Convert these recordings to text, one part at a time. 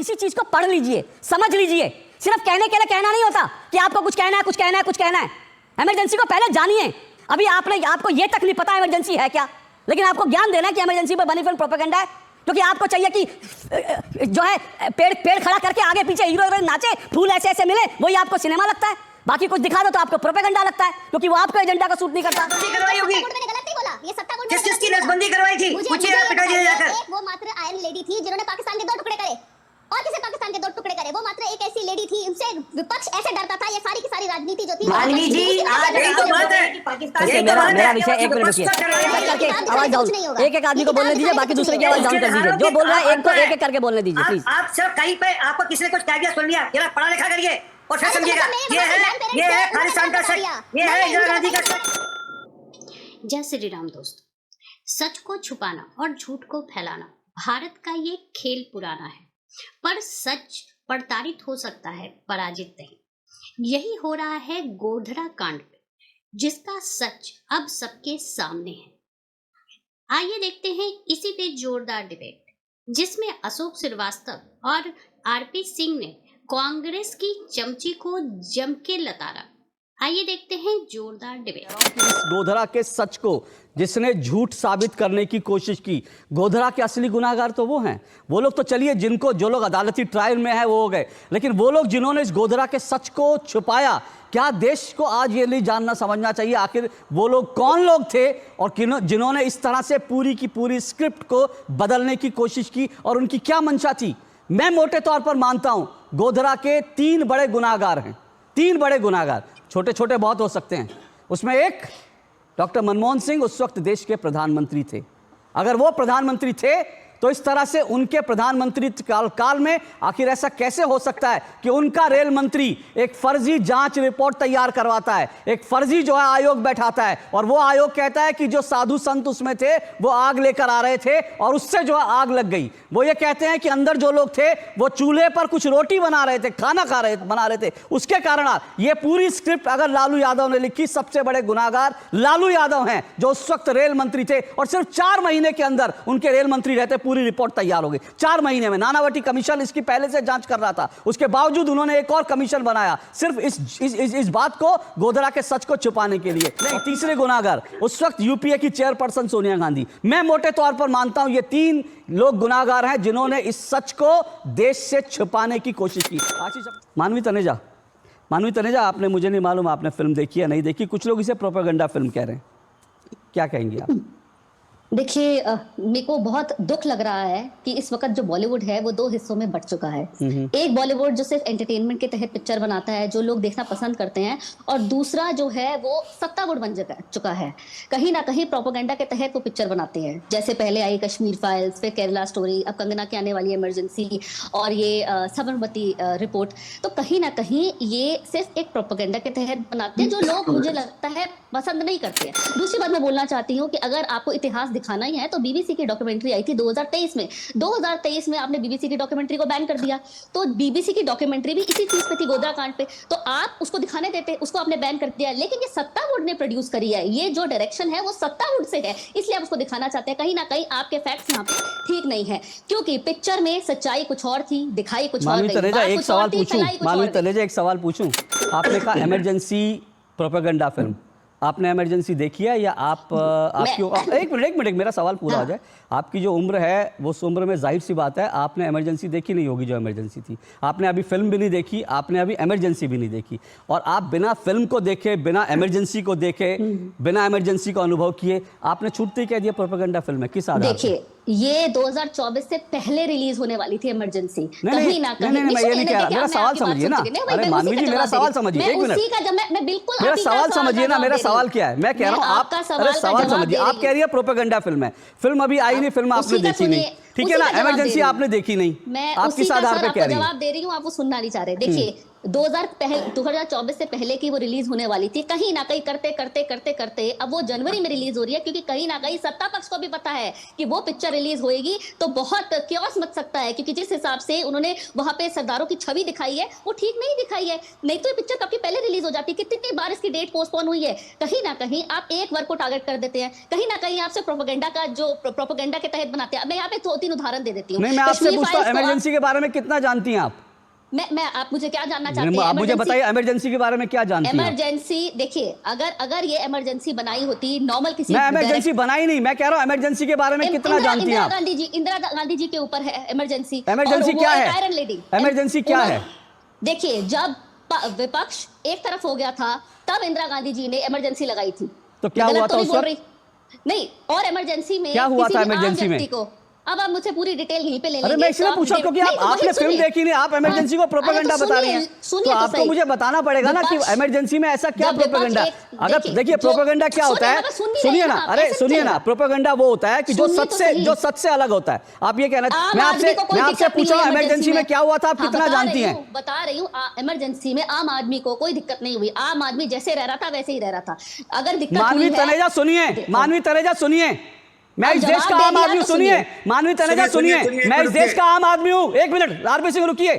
किसी चीज को पढ़ लीजिए, समझ लीजिए। सिर्फ कहने के लिए कहना नहीं होता कि आपको कुछ कहना है, कुछ कहना है, कुछ कहना है। इमरजेंसी को पहले जानिए। अभी आपको ये तक नहीं पता इमरजेंसी है क्या, लेकिन आपको ज्ञान देना है कि इमरजेंसी पर बनी फिल्म प्रोपेगेंडा है, क्योंकि आपको चाहिए कि जो है पेड़ खड़ा करके आगे पीछे हीरो हीरोइन नाचे, फूल ऐसे ऐसे मिले, वही आपको सिनेमा लगता है। बाकी कुछ दिखा दो तो आपको प्रोपेगेंडा लगता है, क्योंकि वो आपको एजेंडा का सूट नहीं करता। करवाई होगी। मैंने गलत नहीं बोला, ये सत्ता बोर्ड किसकी नसबंदी करवाई थी? पूछिए आप पिताजी से जाकर। वो मात्र आयरन लेडी थी जिन्होंने पाकिस्तान के 2 टुकड़े करे। और किसे पाकिस्तान के 2 टुकड़े करे? वो मात्र एक ऐसी लेडी थी, उनसे विपक्ष ऐसे डरता था। ये सारी की सारी राजनीति जो थी, मानवी जी, आज यही तो बात है। मेरा विषय एक मिनट रुकिए, करके आवाज डाउन, एक आदमी को बोलने दीजिए, बाकी दूसरे की आवाज डाउन कर दीजिए। जो बोल रहा है एक को एक करके बोलने दीजिए प्लीज। आप सब कहीं पे आपको किसी ने कुछ कह दिया, सुन लिया, जरा पढ़ा लिखा करिए और फिर समझिएगा। ये है खालिस्तान का सच, ये है इंदिरा गांधी का सच। जय श्री राम दोस्तों, सच को छुपाना और झूठ को फैलाना भारत का ये खेल पुराना है, पर सच प्रताड़ित हो सकता है, पराजित नहीं। यही हो रहा है गोधरा कांड पे, जिसका सच अब सबके सामने है। आइए देखते हैं इसी पे जोरदार डिबेट, जिसमें अशोक श्रीवास्तव और आरपी सिंह ने कांग्रेस की चमची को जम के लताड़ा। आइए देखते हैं जोरदार डिबेट। इस गोधरा के सच को जिसने झूठ साबित करने की कोशिश की, गोधरा के असली गुनाहगार तो वो हैं। वो लोग तो चलिए, जो लोग अदालती ट्रायल में है वो हो गए, लेकिन वो लोग जिन्होंने इस गोधरा के सच को छुपाया, क्या देश को आज ये नहीं जानना समझना चाहिए आखिर वो लोग कौन लोग थे और जिन्होंने इस तरह से पूरी की पूरी स्क्रिप्ट को बदलने की कोशिश की, और उनकी क्या मंशा थी। मैं मोटे तौर पर मानता हूं गोधरा के 3 बड़े गुनाहगार हैं, 3 बड़े गुनाहगार, छोटे छोटे बहुत हो सकते हैं। उसमें एक डॉक्टर मनमोहन सिंह उस वक्त देश के प्रधानमंत्री थे। अगर वो प्रधानमंत्री थे तो इस तरह से उनके प्रधानमंत्री काल में आखिर ऐसा कैसे हो सकता है कि उनका रेल मंत्री एक फर्जी जांच रिपोर्ट तैयार करवाता है, एक फर्जी जो है आयोग बैठाता है, और वो आयोग कहता है कि जो साधु संत उसमें थे वो आग लेकर आ रहे थे और उससे जो है आग लग गई। वो ये कहते हैं कि अंदर जो लोग थे वो चूल्हे पर कुछ रोटी बना रहे थे, खाना बना रहे थे, उसके कारण ये पूरी स्क्रिप्ट अगर लालू यादव ने लिखी, सबसे बड़े गुनाहगार लालू यादव हैं जो उस वक्त रेल मंत्री थे, और सिर्फ 4 महीने के अंदर उनके रेल मंत्री रहते पूरी रिपोर्ट तैयार हो गई। 4 महीने में नानावटी कमीशन इसकी पहले से जांच कर रहा था, उसके बावजूद उन्होंने एक और कमीशन बनाया सिर्फ इस बात को, गोधरा के सच को छुपाने के लिए। नहीं, तीसरे गुनाहगार उस वक्त यूपीए की चेयरपर्सन सोनिया गांधी। मैं मोटे तौर पर मानता हूं ये 3 लोग गुनाहगार हैं जिन्होंने इस सच को देश से छुपाने की कोशिश की। मानवी तनेजा, आपने, मुझे नहीं मालूम आपने फिल्म देखी या नहीं देखी, कुछ लोग इसे प्रोपेगेंडा फिल्म कह रहे हैं, क्या कहेंगे आप? देखिए, मेरे को बहुत दुख लग रहा है कि इस वक्त जो बॉलीवुड है वो 2 हिस्सों में बंट चुका है। एक बॉलीवुड जो सिर्फ एंटरटेनमेंट के तहत पिक्चर बनाता है, जो लोग देखना पसंद करते हैं, और दूसरा जो है वो सत्तावुड बन चुका है। कहीं ना कहीं प्रोपेगेंडा के तहत वो पिक्चर बनाते हैं, जैसे पहले आई कश्मीर फाइल्स, फिर केरला स्टोरी, अब कंगना की आने वाली इमरजेंसी, और ये साबरमती रिपोर्ट। तो कहीं ना कहीं ये सिर्फ एक प्रोपेगेंडा के तहत बनाते हैं, जो लोग मुझे लगता है पसंद नहीं करते हैं। दूसरी बात मैं बोलना चाहती हूँ कि अगर आपको इतिहास दिखाना ही है तो बीबीसी की डॉक्यूमेंट्री आई थी 2023 में। 2023 में आपने बीबीसी की डॉक्यूमेंट्री को बैन कर दिया, तो बीबीसी की डॉक्यूमेंट्री भी इसी चीज पे थी, गोधरा कांड पे, तो आप उसको दिखाने देते, उसको आपने बैन कर दिया। लेकिन ये सत्तावुड ने प्रोड्यूस करी है, ये जो डायरेक्शन है वो सत्तावुड से है, इसलिए आप उसको दिखाना चाहते हैं। कहीं ना कहीं आपके फैक्ट्स यहाँ पे ठीक नहीं है, क्योंकि पिक्चर में सच्चाई कुछ और थी, दिखाई कुछ और गई। एक सवाल पूछूं, मानवी तनेजा, एक सवाल पूछूं, आपने कहा इमरजेंसी प्रोपेगेंडा फिल्म, आपने इमरजेंसी देखी है या आपकी एक मिनट मेरा सवाल पूरा हो जाए। आपकी जो उम्र है वो उस उम्र में जाहिर सी बात है आपने इमरजेंसी देखी नहीं होगी, जो इमरजेंसी थी। आपने अभी फिल्म भी नहीं देखी, आपने अभी इमरजेंसी भी नहीं देखी, और आप बिना फिल्म को देखे, बिना इमरजेंसी को देखे, बिना इमरजेंसी को अनुभव किए आपने छूटते ही कह दिया प्रोपेगेंडा फिल्म है। किस आधार पर? देखिए, ये 2024 से पहले रिलीज होने वाली थी इमरजेंसी। नहीं, मैं ये नहीं कह रहा, मेरा सवाल समझिए ना। अरे मानवी जी, मेरा सवाल समझिए, एक मिनट, मेरा सवाल समझिए ना। मेरा सवाल क्या है, मैं कह रहा हूँ आप, अरे सवाल समझिए। आप कह रही है प्रोपेगेंडा फिल्म है, फिल्म अभी आई नहीं, फिल्म आपने देखी नहीं, ठीक है ना, इमरजेंसी आपने देखी नहीं, मैं आप किस आधार पे कह रही हैं? जवाब दे रही हूँ, आप वो सुनना नहीं चाह रहे। देखिए, 2024 से पहले की वो रिलीज होने वाली थी, कहीं ना कहीं करते अब वो जनवरी में रिलीज हो रही है, क्योंकि कहीं ना कहीं सत्ता पक्ष को भी पता है कि वो पिक्चर रिलीज होएगी तो बहुत क्योस मच सकता है, क्योंकि जिस हिसाब से उन्होंने वहां पे सरदारों की छवि दिखाई है वो ठीक नहीं दिखाई है। नहीं तो ये पिक्चर काफी पहले रिलीज हो जाती, कितनी बार इसकी डेट पोस्टपोन हुई है। कहीं ना कहीं आप एक वर्ग को टारगेट कर देते हैं, कहीं ना कहीं आपसे प्रोपेगेंडा का जो प्रोपेगेंडा के तहत बनाते हैं। मैं यहाँ पे 2-3 उदाहरण दे देती हूँ। नहीं, मैं आपसे कश्मीर पूछता हूँ फाइल्स को इमरजेंसी के बारे में कितना जानती हैं आप? मैं आप मुझे क्या जानना चाहती हैं? आप मुझे बताइए इमरजेंसी के बारे में क्या जानती हैं? इमरजेंसी देखिए, अगर ये इमरजेंसी बनाई होती नॉर्मल किसी मैं इमरजेंसी बनाई नहीं, मैं कह रहा हूँ इमरजेंसी के बारे में कितना जानती हैं आप? इंदिरा गांधी जी के ऊपर है इमरजेंसी। इमरजेंसी क्या है? आयरन लेडी इमरजेंसी क्या है? देखिए, जब विपक्ष एक तरफ हो गया था तब इंदिरा गांधी जी ने इमरजेंसी लगाई थी। तो क्या हुआ था उस वक्त? नहीं, और इमरजेंसी में क्या हुआ था किसी भी आम इमरजेंसी में? व्यक्ति को, अब आप मुझसे पूरी डिटेल यहीं पे ले लेंगे। अरे मैं इसलिए पूछा क्योंकि आपने फिल्म देखी नहीं, आप इमरजेंसी को प्रोपेगेंडा बता रही हैं, तो आपको मुझे बताना पड़ेगा ना कि इमरजेंसी में ऐसा क्या प्रोपेगेंडा। अगर देखिए प्रोपेगेंडा क्या होता है, सुनिए ना, अरे सुनिए ना, प्रोपेगेंडा वो होता है कि जो सच से अलग होता है। आप ये कहना, मैं आपसे पूछ रहा हूँ इमरजेंसी में क्या हुआ था, आप कितना जानती हैं? बता रही हूँ, इमरजेंसी में आम आदमी को कोई दिक्कत नहीं हुई। आम आदमी जैसे रह रहा था वैसे ही रह रहा था। अगर दिक्कत मानवी तनेजा सुनिए, मानवी तनेजा सुनिए, मैं इस देश का आम आदमी हूं, सुनिए मानवी तनेजा सुनिए, मैं इस देश का आम आदमी हूं। एक मिनट आरपी सिंह रुकिए,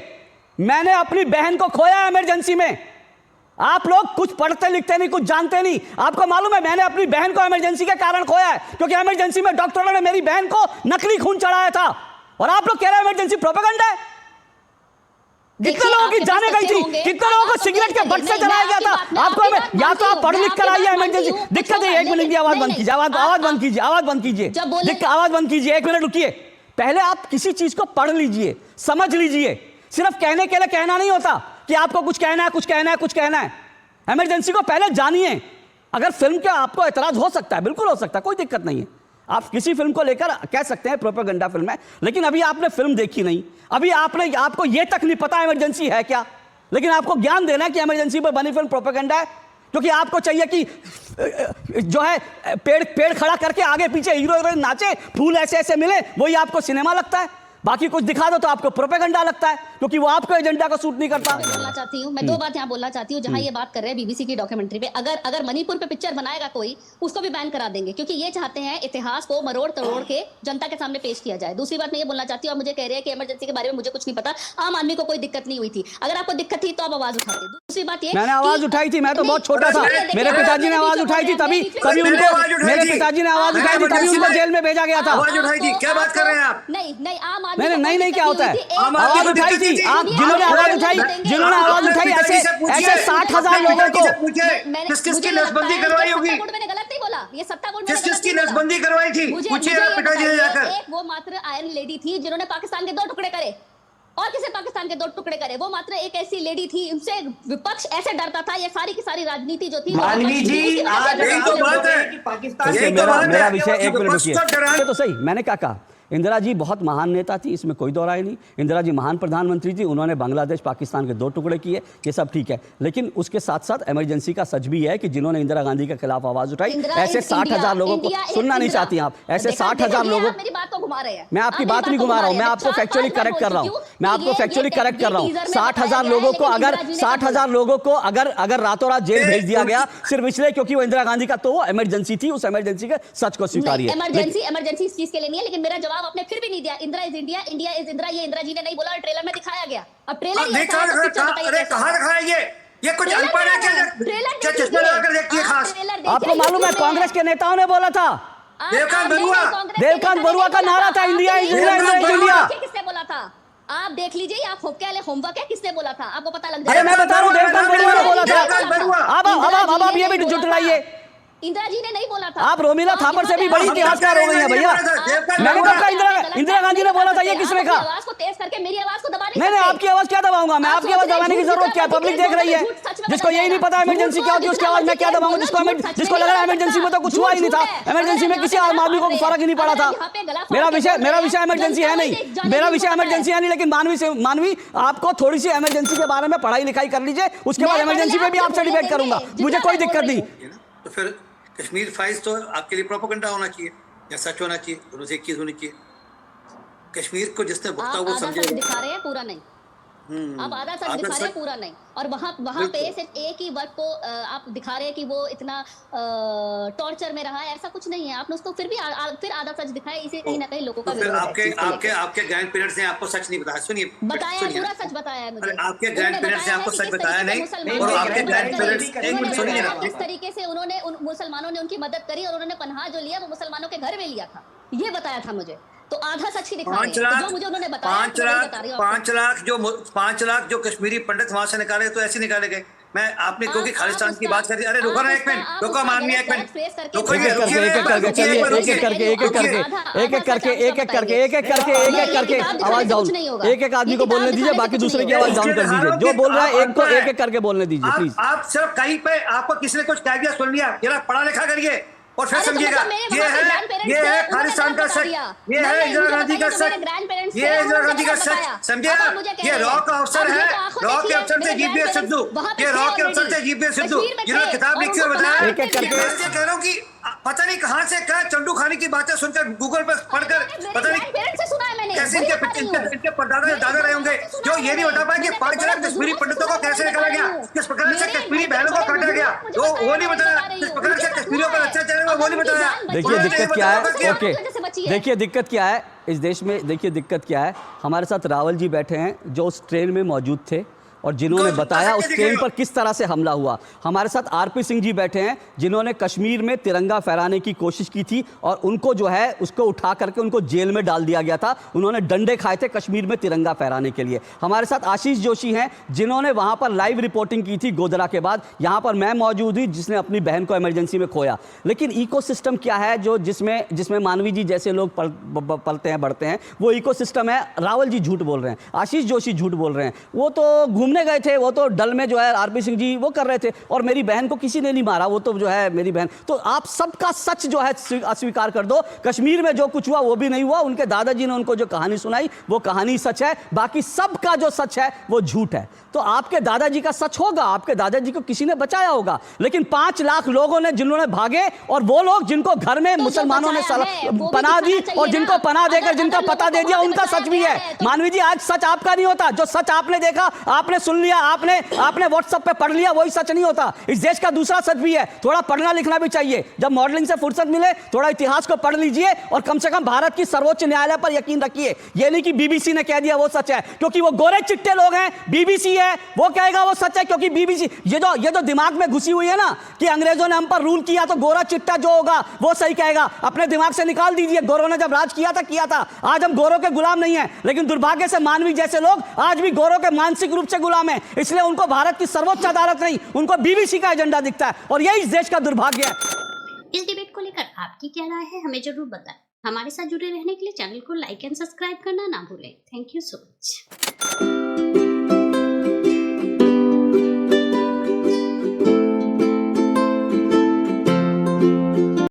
मैंने अपनी बहन को खोया इमरजेंसी में। आप लोग कुछ पढ़ते लिखते नहीं, कुछ जानते नहीं। आपको मालूम है मैंने अपनी बहन को इमरजेंसी के कारण खोया है, क्योंकि इमरजेंसी में डॉक्टरों ने मेरी बहन को नकली खून चढ़ाया था। और आप लोग कह रहे हैं इमरजेंसी प्रोपेगेंडा है। कितने लोगों की जाने गई थी, कितने लोगों को सिगरेट के बट से जलाया गया था। आपको या तो आप पढ़ लिख कर आइए इमरजेंसी। दिक्कत है, एक मिनट की आवाज बंद कीजिए, आवाज बंद कीजिए, आवाज बंद कीजिए, आवाज बंद कीजिए, एक मिनट रुकिए। पहले आप किसी चीज को पढ़ लीजिए, समझ लीजिए। सिर्फ कहने के लिए कहना नहीं होता कि आपको कुछ कहना है, कुछ कहना है, कुछ कहना है। इमरजेंसी को पहले जानिए। अगर फिल्म के आपको एतराज हो सकता है, बिल्कुल हो सकता है, कोई दिक्कत नहीं है। आप किसी फिल्म को लेकर कह सकते हैं प्रोपेगेंडा फिल्म है, लेकिन अभी आपने फिल्म देखी नहीं, अभी आपको यह तक नहीं पता इमरजेंसी है क्या, लेकिन आपको ज्ञान देना है कि इमरजेंसी पर बनी फिल्म प्रोपेगेंडा है। क्योंकि आपको चाहिए कि जो है पेड़ खड़ा करके आगे पीछे हीरो हीरोइन नाचे, फूल ऐसे ऐसे मिले, वही आपको सिनेमा लगता है। बाकी कुछ दिखा दो तो आपको प्रोपेगेंडा लगता है, क्योंकि वो आपको एजेंडा को सूट नहीं करता। बोलना चाहती हूँ मैं, दो बात यहाँ बोलना चाहती हूँ। जहाँ ये बात कर रहे हैं बीबीसी की डॉक्यूमेंट्री पे, अगर मणिपुर पे पिक्चर बनाएगा कोई, उसको भी बैन करा देंगे, क्योंकि ये चाहते हैं इतिहास को मरोड़ तरोड़ के जनता के सामने पेश किया जाए। दूसरी बात मैं ये बोलना चाहती हूँ, आप मुझे कह रहे हैं कि इमरजेंसी के बारे में मुझे कुछ नहीं पता, आम आदमी को कोई दिक्कत नहीं हुई थी। अगर आपको दिक्कत थी तो आप आवाज उठाते। दूसरी बात ये, मैंने आवाज उठाई थी, मैं तो बहुत छोटा था, मेरे पिताजी ने आवाज उठाई थी, तभी उनको मेरे पिताजी ने आवाज उठाई थी, तभी उनको जेल में भेजा गया था। आवाज उठाई थी, क्या बात कर रहे हैं आप? नहीं, आम आदमी नहीं क्या होता है, आवाज उठाई थी आप, जिन्होंने आवाज उठाई ऐसे 60,000 लोगों को किसकी नसबंदी करवाई होगी? मैंने गलत नहीं बोला, ये सत्ता बोर्ड में किसकी नसबंदी करवाई थी? पूछिए आप पिताजी से जाकर। एक वो मात्र आयरन लेडी थी जिन्होंने पाकिस्तान के 2 टुकड़े करे, और किसे पाकिस्तान के 2 टुकड़े करे, वो मात्र एक ऐसी लेडी थी, उनसे विपक्ष ऐसे डरता था। ये सारी की सारी राजनीति जो थी, मानवी जी आज यही तो बात है कि पाकिस्तान, मेरा विषय, एक मिनट रुकिए। तो सही मैंने क्या कहा, इंदिरा जी बहुत महान नेता थी, इसमें कोई दो राय नहीं। इंदिरा जी महान प्रधानमंत्री थी, उन्होंने बांग्लादेश पाकिस्तान के 2 टुकड़े किए, ये सब ठीक है। लेकिन उसके साथ साथ इमरजेंसी का सच भी है कि जिन्होंने इंदिरा गांधी के खिलाफ आवाज उठाई, ऐसे 60,000 लोगों को सुनना नहीं चाहती आप, ऐसे 60,000 लोगों, मेरी बात को घुमा रहे हैं। मैं आपकी बात नहीं घुमा रहा हूं, मैं आपको फैक्चुअली करेक्ट कर रहा हूं, मैं आपको फैक्चुअली करेक्ट कर रहा हूं। 60,000 लोगों को अगर 60,000 लोगों को अगर रातों रात जेल भेज दिया गया सिर्फ इसलिए क्योंकि वो इंदिरा गांधी का, तो वो इमरजेंसी थी, उस इमरजेंसी के सच को स्वीकारिए। इमरजेंसी इस चीज के लिए नहीं है, लेकिन मेरा जवाब आपने फिर भी नहीं दिया। Indira is India, India is Indira, ये इंदिरा जी ने नहीं बोला, ट्रेलर में दिखाया गया। अब ट्रेलर अरे कहां दिखाया ये कुछ अनपढ़ है क्या चश्मा लगाकर देखती है खास? आपको मालूम है कांग्रेस के नेताओं ने बोला था, देवकांत बरुआ का नारा था, India is India, India is India. किसने बोला था? आप देख लीजिए, आप होमवर्क है, किसने बोला था आपको पता लग जाएगा। अरे मैं बता रहा हूँ, देवकांत बरुआ ने बोला था। अब आप ये भी जुटलाइए, इंदिरा जी ने नहीं बोला था। आप रोमिला थापर से भी बड़ी इतिहासकार हो गई है भैया। मैंने तो कहा इंदिरा गांधी ने बोला था, ये किसने कहा? आवाज को तेज करके मेरी आवाज को दबा नहीं नहीं, आपकी आवाज क्या दबाऊंगा मैं? आपकी आवाज दबाने की जरूरत क्या है? पब्लिक देख रही है, जिसको यही नहीं पता इमरजेंसी क्या होती है, उसकी आवाज मैं क्या दबाऊंगा? जिसको लग रहा है इमरजेंसी में तो कुछ हुआ ही नहीं था, इमरजेंसी में किसी आम आदमी को फर्क ही नहीं पड़ा था। मेरा विषय इमरजेंसी है नहीं, मेरा विषय इमरजेंसी है नहीं, लेकिन मानवी आपको थोड़ी सी इमरजेंसी के बारे में पढ़ाई लिखाई कर लीजिए, उसके बाद इमरजेंसी में भी आपसे डिबेट करूंगा, मुझे कोई दिक्कत नहीं। तो फिर कश्मीर फाइल्स तो आपके लिए प्रोपेगेंडा होना चाहिए या सच होना चाहिए, दोनों से एक चीज होनी चाहिए। कश्मीर को जिसने भुगता वो समझेगा। दिखा रहे हैं पूरा नहीं, आप आधा सच दिखा रहे हैं पूरा नहीं, और वहाँ पे सिर्फ एक ही वर्ग को आप दिखा रहे हैं कि वो इतना टॉर्चर में रहा है, ऐसा कुछ नहीं है। आपने उसको फिर आधा सच दिखाया, इसे कहीं ना कहीं लोगों का फिर आपके ग्रैंड पेरेंट्स ने आपको सच नहीं बताया। सुनिए, बताया, पूरा सच बताया है मुझे। आपके ग्रैंड पेरेंट्स ने आपको सच बताया नहीं, और आपके ग्रैंड पेरेंट्स, एक मिनट सुनिए ना, किस तरीके से उन्होंने मुसलमानों ने उनकी मदद करी, और उन्होंने पनाह जो लिया वो मुसलमानों के घर में लिया था, ये बताया था मुझे। तो आधा सच ही दिखा रहे 5 हैं। लाख जो मुझे उन्होंने बताया, मैं वही बता रही हूँ आपको। 5 लाख जो कश्मीरी पंडित वहां से निकाले तो ऐसे निकाले गए। मैं आपने क्योंकि खालिस्तान की बात कर दी। अरे रुको ना एक मिनट, रुको माननीय एक मिनट, रुको एक एक करके आवाज डाउन, एक एक आदमी को बोलने दीजिए, बाकी दूसरे की आवाज डाउन कर दीजिए। जो बोल रहा है एक को एक एक करके बोलने दीजिए प्लीज। आप सिर्फ कहीं पे आपको किसी ने कुछ कह दिया सुन लिया, जरा पढ़ा लिखा करिए और फिर समझिएगा। ये है खालिस्तान का सच, ये है इंदिरा गांधी का सच, ये है इंदिरा गांधी का सच, समझे आप? ये रॉ का अफसर है, रॉ के अफसर थे जीपीएस सिद्धू, ये रॉ के अफसर थे जीपीएस सिद्धू, जिन्होंने किताब लिखी और बताया। एक एक करके मैं कह रहा हूँ कि पता नहीं कहां से क्या चंडू खानी की बातें सुनकर गूगल पर पढ़कर पता नहीं कैसे इनके परदादा दादा रहे होंगे, जो ये नहीं बता पाए कि 5 लाख कश्मीरी पंडितों को कैसे निकाला गया, किस प्रकार से कश्मीरी बहनों को काटा गया, वो नहीं बताया, किस प्रकार से कश्मीरियों पर अत्याचार हुआ वो नहीं बताया। देखिए दिक्कत क्या है, ओके देखिए दिक्कत क्या है इस देश में, देखिए दिक्कत क्या है। हमारे साथ रावल जी बैठे हैं जो उस ट्रेन में मौजूद थे और जिन्होंने बताया उस ट्रेन पर किस तरह से हमला हुआ। हमारे साथ आरपी सिंह जी बैठे हैं जिन्होंने कश्मीर में तिरंगा फहराने की कोशिश की थी और उनको जो है उसको उठा करके उनको जेल में डाल दिया गया था। उन्होंने डंडे खाए थे कश्मीर में तिरंगा फहराने के लिए। हमारे साथ आशीष जोशी हैं जिन्होंने वहां पर लाइव रिपोर्टिंग की थी गोधरा के बाद। यहां पर मैं मौजूद हुई जिसने अपनी बहन को इमरजेंसी में खोया। लेकिन इकोसिस्टम क्या है जो जिसमें मानवी जी जैसे लोग पलते हैं बढ़ते हैं, वो इकोसिस्टम है। रावल जी झूठ बोल रहे हैं, आशीष जोशी झूठ बोल रहे हैं। वो तो घूमने गए थे, वो तो डल में जो है आरपी सिंह जी वो कर रहे थे और मेरी बहन को किसी ने नहीं मारा, वो तो जो है मेरी बहन। तो आप सबका सच जो है अस्वीकार कर दो। कश्मीर में जो कुछ हुआ वो भी नहीं हुआ, उनके दादाजी ने उनको जो कहानी सुनाई वो कहानी सच है, बाकी सबका जो सच है वो झूठ है। तो आपके दादाजी का सच होगा, आपके दादाजी को किसी ने बचाया होगा, लेकिन 5 लाख लोगों ने जिन्होंने भागे और वो लोग जिनको घर में मुसलमानों ने पनाह दी और जिनको पनाह देकर जिनका पता दे दिया उनका सच भी है। मानवी जी आज सच आपका नहीं होता, जो सच आपने देखा आपने सुन लिया, आपने व्हाट्सएप पे पढ़ लिया वही सच नहीं होता। इस देश का दूसरा सच भी है, थोड़ा पढ़ना लिखना भी चाहिए। जब मॉडलिंग से फुर्सत मिले थोड़ा इतिहास को पढ़ लीजिए और कम से कम भारत की सर्वोच्च न्यायालय पर यकीन रखिए। ये नहीं कि बीबीसी ने कह दिया वो सच है, क्योंकि वो गोरे चिट्टे लोग हैं। बीबीसी है वो कहेगा वो सच है क्योंकि बीबीसी ये जो दिमाग में घुसी हुई है ना कि अंग्रेजों ने हम पर रूल किया तो गोरा चिट्टा जो होगा वो सही कहेगा, अपने दिमाग से निकाल दीजिए। गोरों ने जब राज किया था। आज हम गोरों के गुलाम नहीं है, लेकिन दुर्भाग्य से मानवी जैसे लोग आज भी गोरों के मानसिक रूप से गुलाम है। इसलिए उनको भारत की सर्वोच्च अदालत नहीं, उनको बीबीसी का एजेंडा दिखता है और यही इस देश का दुर्भाग्य है। इस डिबेट को लेकर आपकी क्या राय है हमें जरूर बताएं। हमारे साथ जुड़े रहने के लिए चैनल को लाइक एंड सब्सक्राइब करना ना भूलें। Thank you so much.